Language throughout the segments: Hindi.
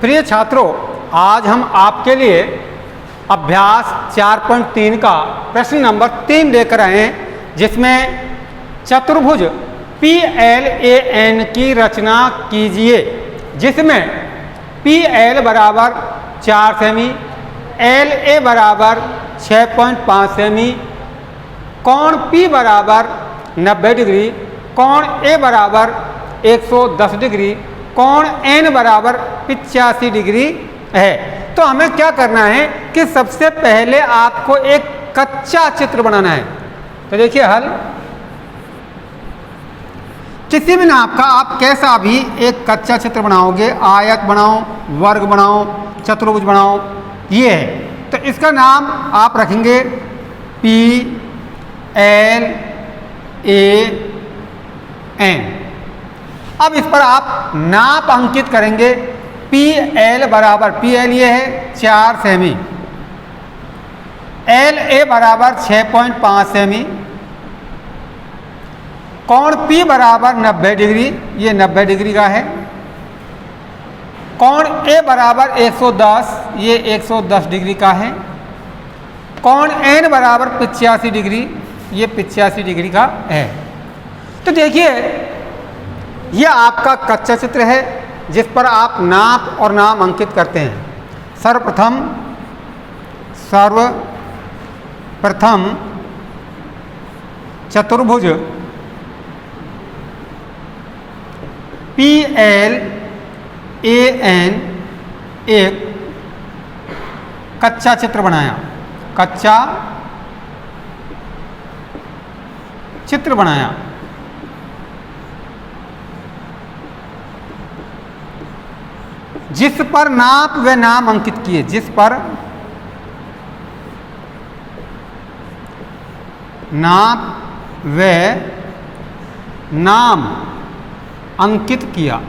प्रिय छात्रों, आज हम आपके लिए अभ्यास 4.3 का प्रश्न नंबर 3 लेकर आए हैं, जिसमें चतुर्भुज PLAN की रचना कीजिए, जिसमें PL बराबर 4 सेमी, LA बराबर 6.5 सेमी, कोण P बराबर 90 डिग्री, कोण A बराबर 110 डिग्री, कोण N बराबर 85 डिग्री है। तो हमें क्या करना है कि सबसे पहले आपको एक कच्चा चित्र बनाना है। तो देखिए हल, किसी भी नाप का आप कैसा भी एक कच्चा चित्र बनाओगे, आयत बनाओ, वर्ग बनाओ, चतुर्भुज बनाओ, ये है। तो इसका नाम आप रखेंगे PLAN। अब इस पर आप नाप अंकित करेंगे। PL बराबर, PL ये है 4 सेमी, LA बराबर 6.5 सेमी, कोण P बराबर 90 डिग्री, ये 90 डिग्री का है, कोण A बराबर 110, ये 110 डिग्री का है, कोण N बराबर 85 डिग्री, ये 85 डिग्री का है। तो देखिए यह आपका कच्चा चित्र है, जिस पर आप नाप और नाम अंकित करते हैं। सर्वप्रथम चतुर्भुज PLAN एक कच्चा चित्र बनाया, कच्चा चित्र बनाया। जिस पर नाप व नाम अंकित किए, जिस पर नाप व नाम अंकित किया।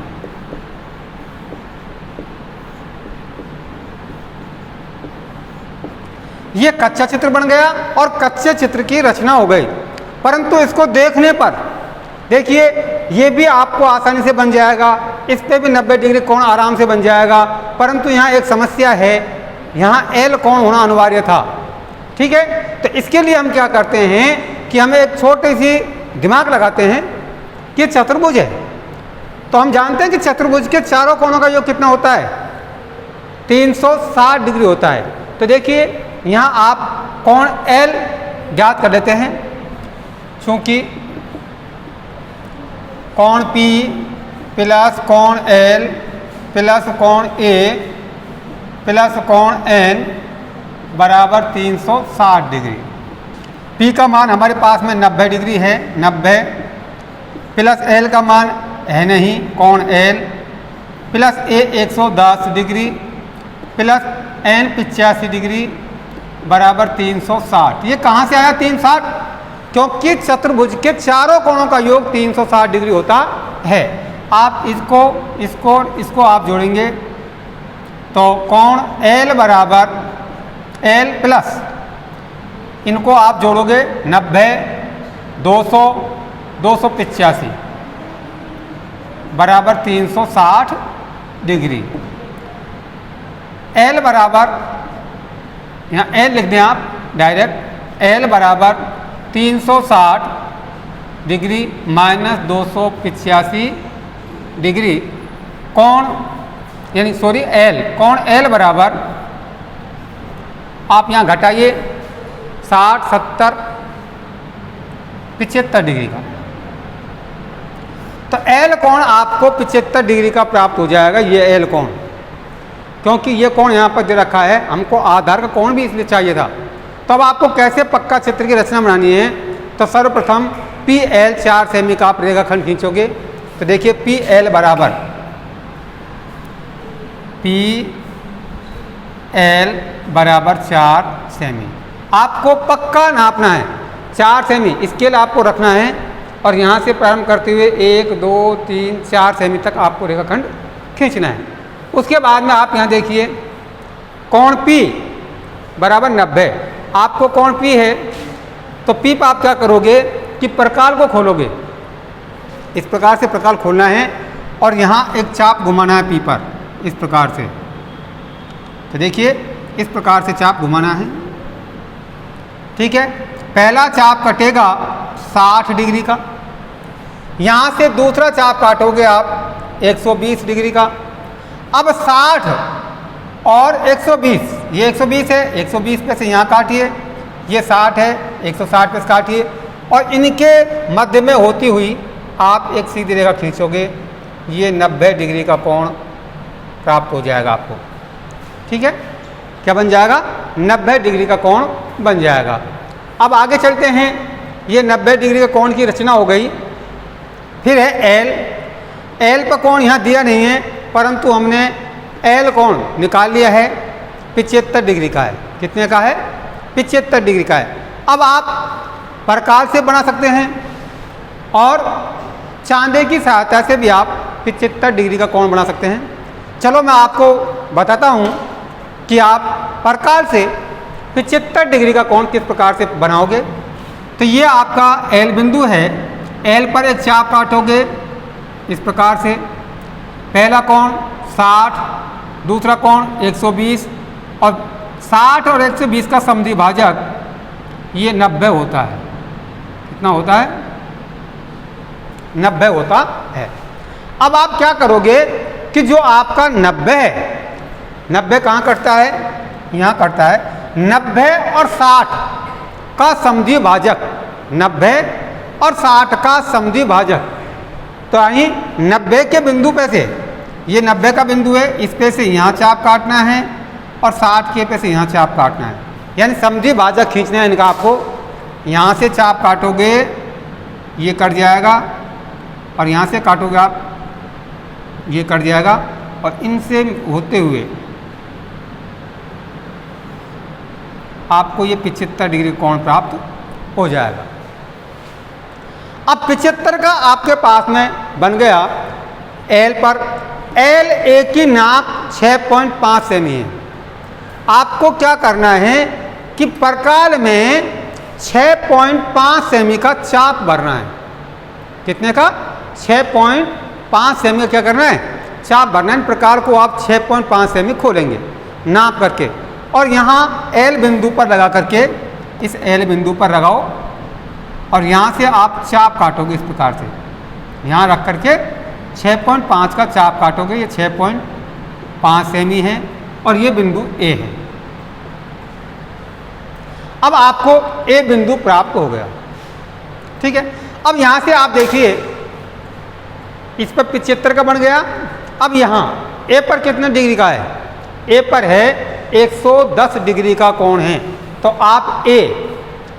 यह कच्चा चित्र बन गया और कच्चे चित्र की रचना हो गई। परंतु इसको देखने पर देखिए ये भी आपको आसानी से बन जाएगा, इस पे भी 90 डिग्री कोण आराम से बन जाएगा। परंतु यहाँ एक समस्या है, यहाँ L कोण होना अनिवार्य था। ठीक है, तो इसके लिए हम क्या करते हैं कि हमें एक छोटी सी दिमाग लगाते हैं कि चतुर्भुज है। तो हम जानते हैं कि चतुर्भुज के चारों कोणों का योग कितना होता है, 360 डिग्री होता है। तो देखिए यहाँ आप कोण L ज्ञात कर लेते हैं, चूँकि कोण P प्लस कोण L प्लस कोण A प्लस कोण N बराबर 360 डिग्री। P का मान हमारे पास में 90 डिग्री है, 90 प्लस L का मान है नहीं, कोण L plus A 110 degree plus N 85 degree बराबर 360। ये कहाँ से आया 360? क्योंकि चतुर्भुज के चारों कोणों का योग 360 डिग्री होता है। आप इसको आप जोड़ेंगे तो कोण L बराबर L प्लस इनको आप जोड़ोगे 90, 200, 285 बराबर 360 डिग्री। L बराबर, यहाँ L लिख दें आप डायरेक्ट, L बराबर 360 डिग्री माइनस 285 डिग्री कोण यानी सॉरी L, कोण L बराबर आप यहाँ घटाइए 60, 70, 75 डिग्री का। तो L कोण आपको 75 डिग्री का प्राप्त हो जाएगा, ये L कोण। क्योंकि ये कोण यहाँ पर दे रखा है, हमको आधार का कोण भी इसलिए चाहिए था। तो अब आपको कैसे पक्का चित्र की रचना बनानी है, तो सर्वप्रथम PL 4 सेमी का आप रेखाखंड खींचोगे। तो देखिए PL बराबर PL बराबर 4 सेमी। आपको पक्का नापना है 4 सेमी, स्केल आपको रखना है और यहाँ से प्रारंभ करते हुए 1, 2, 3, 4 सेमी तक आपको रेखाखंड खींचना है। उसके बाद में आप यहाँ देखिए कोण P बराबर 90। आपको कोण P है तो P पर आप क्या करोगे कि प्रकाल को खोलोगे, इस प्रकार से प्रकाल खोलना है और यहाँ एक चाप घुमाना है P पर। इस प्रकार से। तो देखिए इस प्रकार से चाप घुमाना है, ठीक है। पहला चाप कटेगा 60 डिग्री का, यहाँ से दूसरा चाप काटोगे आप 120 डिग्री का। अब 60 और 120, ये 120 है, 120 पे से यहाँ काटिए, ये 60 है, 160 पे से काटिए, और इनके मध्य में होती हुई आप एक सीधी रेखा खींचोगे, ये 90 डिग्री का कोण प्राप्त हो जाएगा आपको, ठीक है। क्या बन जाएगा? 90 डिग्री का कोण बन जाएगा। अब आगे चलते हैं, ये 90 डिग्री के कोण की रचना हो गई। फिर है एल। एल पर कोण यहाँ दिया नहीं है, परंतु हमने एल कोण निकाल लिया है, 75 डिग्री का है। कितने का है? 75 डिग्री का है। अब आप प्रकाश से बना सकते हैं और चांदे की सहायता से भी आप 75 डिग्री का कोण बना सकते हैं। चलो मैं आपको बताता हूँ कि आप प्रकाश से 75 डिग्री का कोण किस प्रकार से बनाओगे। तो ये आपका एल बिंदु है, एल पर एक चाप काटोगे इस प्रकार से। पहला कोण 60, दूसरा कोण 120, और 60 और 120 का समद्वि भाजक ये 90 होता है। कितना होता है? 90 होता है। अब आप क्या करोगे कि जो आपका 90 है, 90 कहाँ कटता है? यहाँ कटता है। 90 और 60 का समद्वि भाजक, 90 और 60 का समद्वि भाजक, तो यानी 90 के बिंदु पे से, ये 90 का बिंदु है, इस पे से यहाँ चाप काटना है और 60 के पे से यहाँ चाप काटना है, यानी समद्वि भाजक खींचना है इनका आपको। यहाँ से चाप काटोगे ये कट जाएगा, और यहाँ से काटोगे आप ये कट जाएगा, और इनसे होते हुए आपको ये 75 डिग्री कोण प्राप्त हो जाएगा। अब 75 का आपके पास में बन गया एल पर। एल ए की नाप 6.5 सेमी है। आपको क्या करना है कि प्रकाल में 6.5 सेमी का चाप भरना है। कितने का? 6.5 सेमी का क्या करना है? चाप भरना है। प्रकार को आप 6.5 सेमी खोलेंगे नाप करके, और यहाँ एल बिंदु पर लगा करके, इस एल बिंदु पर लगाओ, और यहाँ से आप चाप काटोगे इस प्रकार से। यहाँ रख करके 6.5 का चाप काटोगे, ये 6.5 सेमी है, और ये बिंदु ए है। अब आपको ए बिंदु प्राप्त हो गया, ठीक है। अब यहाँ से आप देखिए, इस पर 75 का बन गया। अब यहाँ ए पर कितने डिग्री का है? ए पर है 110 डिग्री का कोण है। तो आप ए,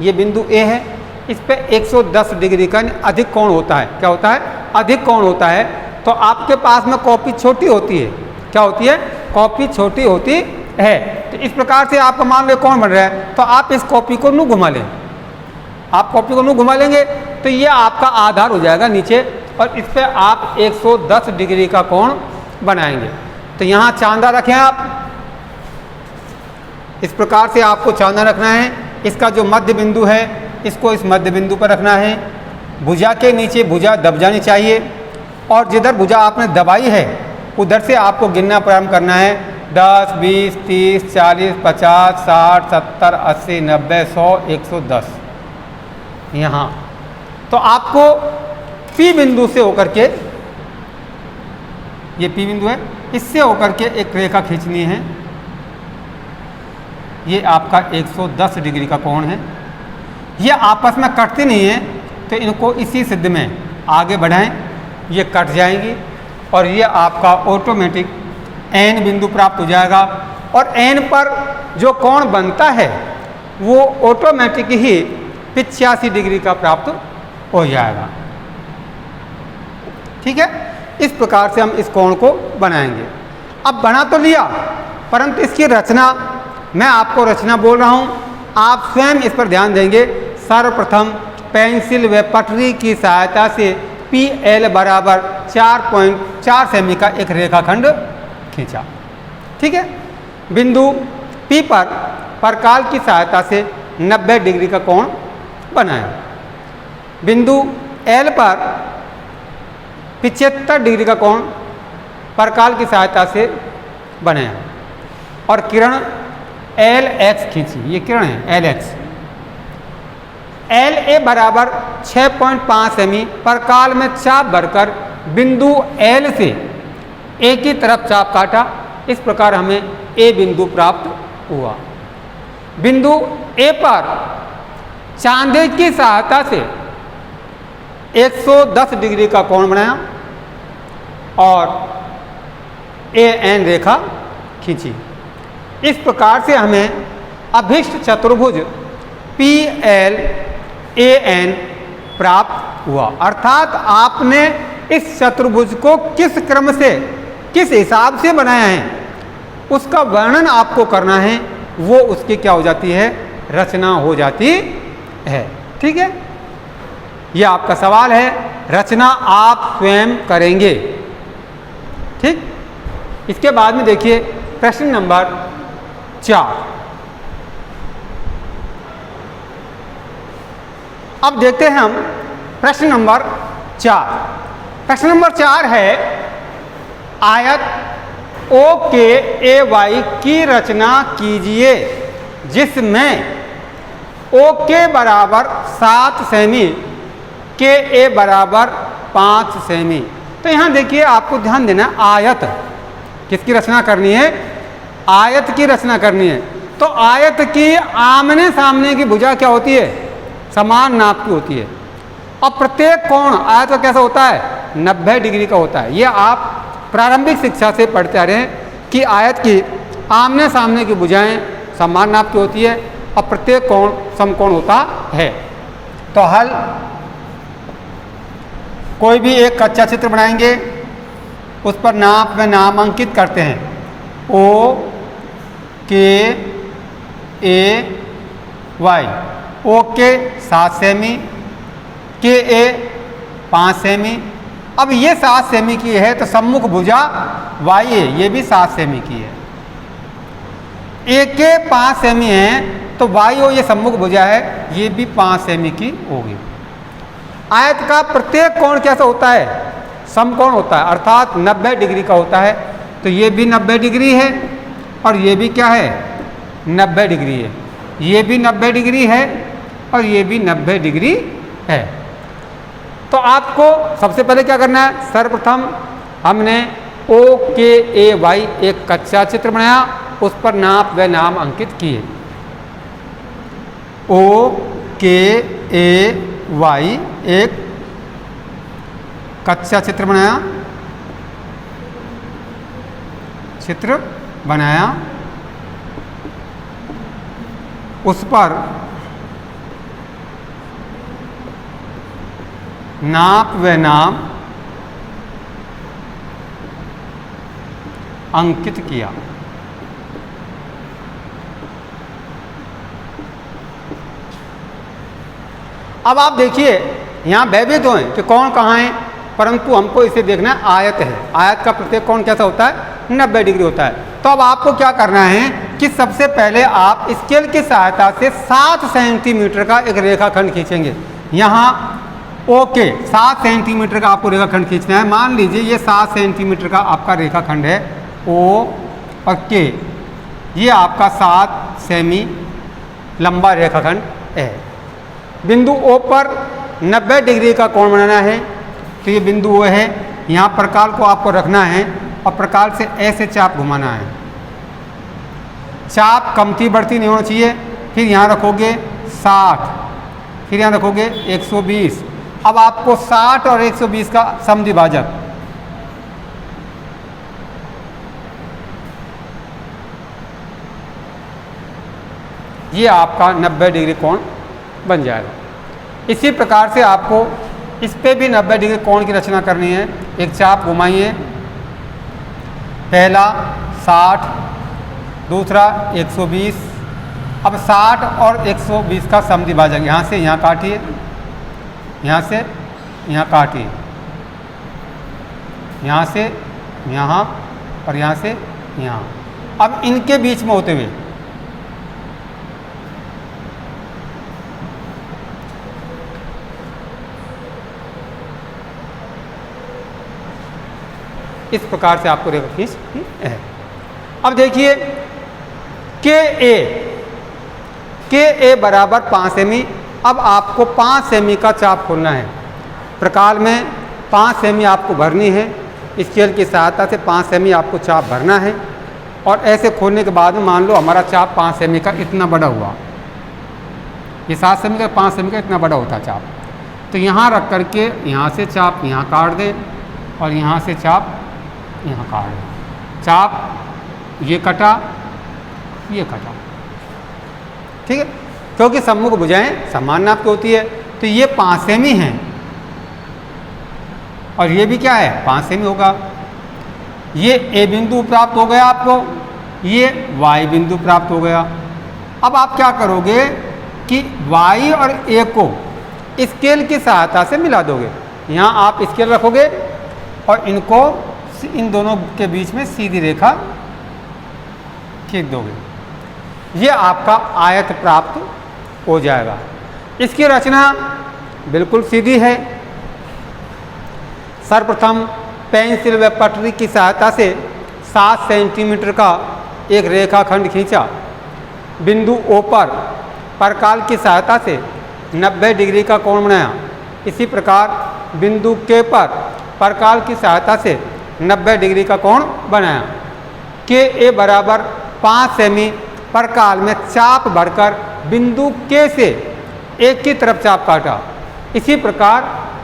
ये बिंदु ए है, इस पे 110 डिग्री का अधिक कोण होता है। क्या होता है? अधिक कोण होता है। तो आपके पास में कॉपी छोटी होती है। क्या होती है? कॉपी छोटी होती है। तो इस प्रकार से आपका मान लो कोण बन रहा है, तो आप इस कॉपी को यूँ घुमा लें। आप कॉपी को यूँ घुमा लेंगे तो ये आपका आधार हो जाएगा नीचे, और इस पर आप 110 डिग्री का कोण बनाएंगे। तो यहाँ चांदा रखें आप, इस प्रकार से आपको चांदा रखना है। इसका जो मध्य बिंदु है, इसको इस मध्य बिंदु पर रखना है। भुजा के नीचे भुजा दब जानी चाहिए, और जिधर भुजा आपने दबाई है उधर से आपको गिनना प्रारंभ करना है। 10, 20, 30, 40, 50, 60, 70, 80, 90, 100, 110 यहाँ। तो आपको P बिंदु से होकर के, ये P बिंदु है, इससे होकर के एक रेखा खींचनी है। ये आपका 110 डिग्री का कोण है। ये आपस में कटती नहीं है, तो इनको इसी सिद्ध में आगे बढ़ाएं, ये कट जाएंगी, और ये आपका ऑटोमेटिक N बिंदु प्राप्त हो जाएगा। और N पर जो कोण बनता है वो ऑटोमेटिक ही 85 डिग्री का प्राप्त हो जाएगा, ठीक है। इस प्रकार से हम इस कोण को बनाएंगे। अब बना तो लिया, परंतु इसकी रचना, मैं आपको रचना बोल रहा हूँ, आप स्वयं इस पर ध्यान देंगे। सर्वप्रथम पेंसिल व पटरी की सहायता से PL बराबर 4.4 सेमी का एक रेखाखंड खींचा, ठीक है। बिंदु P पर प्रकाल की सहायता से 90 डिग्री का कोण बनाया। बिंदु L पर 75 डिग्री का कोण प्रकाल की सहायता से बनाया और किरण LX खींची, ये किरण है LX। LA बराबर 6.5 सेमी प्रकाल में चाप भरकर बिंदु L से A की तरफ चाप काटा। इस प्रकार हमें A बिंदु प्राप्त हुआ। बिंदु A पर चांदे की सहायता से 110 डिग्री का कोण बनाया और AN रेखा खींची। इस प्रकार से हमें अभिष्ट चतुर्भुज PLAN प्राप्त हुआ। अर्थात आपने इस चतुर्भुज को किस क्रम से, किस हिसाब से बनाया है, उसका वर्णन आपको करना है। वो उसकी क्या हो जाती है, रचना हो जाती है। ठीक है, यह आपका सवाल है, रचना आप स्वयं करेंगे। ठीक, इसके बाद में देखिए प्रश्न नंबर 4। अब देखते हैं हम प्रश्न नंबर 4। प्रश्न नंबर 4 है, आयत OKAY की रचना कीजिए जिसमें OK बराबर 7 सेमी, KA बराबर 5 सेमी। तो यहाँ देखिए आपको ध्यान देना, आयत किसकी रचना करनी है, आयत की रचना करनी है। तो आयत की आमने सामने की भुजा क्या होती है, समान नाप की होती है। और प्रत्येक कोण आयत का कैसा होता है, 90 डिग्री का होता है। ये आप प्रारंभिक शिक्षा से पढ़ते आ रहे हैं कि आयत की आमने सामने की भुजाएं समान नाप की होती है और प्रत्येक कोण समकोण होता है। तो हल, कोई भी एक कच्चा चित्र बनाएंगे, उस पर नाप में नाम अंकित करते हैं। OKAY, OK 7 semi, KA 5 semi. अब ये 7 सेमी की है तो सम्मुख भुजा YA ये भी 7 सेमी की है। AK 5 सेमी है तो YO ये सम्मुख भुजा है, ये भी 5 सेमी की होगी। आयत का प्रत्येक कोण कैसा होता है, समकोण होता है, अर्थात 90 डिग्री का होता है। तो ये भी 90 डिग्री है और ये भी क्या है, 90 डिग्री है। ये भी 90 डिग्री है और ये भी 90 डिग्री है। तो आपको सबसे पहले क्या करना है, सर्वप्रथम हमने OKAY एक कच्चा चित्र बनाया, उस पर नाप व नाम अंकित किए। OKAY एक कच्चा चित्र बनाया, उस पर नाप व नाम अंकित किया। अब आप देखिए यहाँ भयभीत हो कि कौन कहाँ है, परंतु हमको इसे देखना है, आयत है। आयत का प्रत्येक कोण कैसा होता है, 90 डिग्री होता है। तो अब आपको क्या करना है कि सबसे पहले आप स्केल की सहायता से 7 सेंटीमीटर का एक रेखाखंड खींचेंगे। यहाँ OK 7 सेंटीमीटर का आपको रेखाखंड खींचना है। मान लीजिए ये 7 सेंटीमीटर का आपका रेखाखंड है O और K, ये आपका 7 सेमी लंबा रेखाखंड है। बिंदु O पर 90 डिग्री का कोण बनाना है, तो ये बिंदु O है। यहाँ प्रकाल को आपको रखना है और प्रकाल से ऐसे चाप घुमाना है। चाप कमती बढ़ती नहीं होना चाहिए। फिर यहाँ रखोगे 60, फिर यहाँ रखोगे 120। अब आपको 60 और 120 का समद्विभाजक, ये आपका 90 डिग्री कोण बन जाएगा। इसी प्रकार से आपको इस पे भी 90 डिग्री कोण की रचना करनी है। एक चाप घुमाइए, पहला 60, दूसरा 120। अब 60 और 120 का समद्विभाजक यहाँ से यहाँ काटिए, यहाँ से यहाँ काटिए, यहाँ से यहाँ और यहाँ से यहाँ। अब इनके बीच में होते हुए इस प्रकार से आपको रेखा खींचनी है। अब देखिए के ए बराबर 5 सेमी। अब आपको 5 सेमी का चाप खोलना है। प्रकार में 5 सेमी आपको भरनी है। स्केल की सहायता से 5 सेमी आपको चाप भरना है और ऐसे खोलने के बाद में मान लो हमारा चाप 5 सेमी का इतना बड़ा हुआ, ये 7 सेमी का 5 सेमी का इतना बड़ा होता चाप। तो यहाँ रख करके यहाँ से चाप यहाँ काट दें और यहाँ से चाप यहाँ काट दें। चाप ये कटा, ये कटा, ठीक है, क्योंकि सम्मुख भुजाएं समान नाप की होती है। तो ये 5 सेमी है और ये भी क्या है 5 सेमी होगा। ये ए बिंदु प्राप्त हो गया आपको, ये वाई बिंदु प्राप्त हो गया। अब आप क्या करोगे कि वाई और ए को स्केल की सहायता से मिला दोगे। यहाँ आप स्केल रखोगे और इनको इन दोनों के बीच में सीधी रेखा खींच दोगे। ये आपका आयत प्राप्त हो जाएगा। इसकी रचना बिल्कुल सीधी है। सर्वप्रथम पेंसिल व पटरी की सहायता से 7 सेंटीमीटर का एक रेखाखंड खींचा। बिंदु O पर परकाल की सहायता से 90 डिग्री का कोण बनाया। इसी प्रकार बिंदु K पर परकाल की सहायता से 90 डिग्री का कोण बनाया। के ए बराबर 5 सेमी परकाल में चाप भरकर बिंदु K से एक की तरफ चाप काटा। इसी प्रकार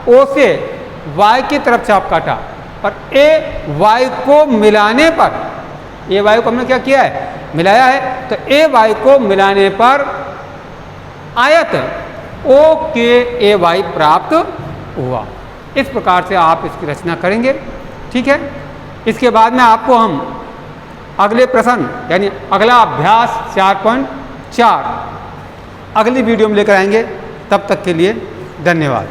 O से Y की तरफ चाप काटा और ए वाई को मिलाने पर, ए वाई को हमने क्या किया है मिलाया है, तो ए वाई को मिलाने पर आयत ओ के ए वाई प्राप्त हुआ। इस प्रकार से आप इसकी रचना करेंगे, ठीक है। इसके बाद में आपको हम अगले प्रश्न यानी अगला अभ्यास 4.4 अगली वीडियो में लेकर आएंगे। तब तक के लिए धन्यवाद।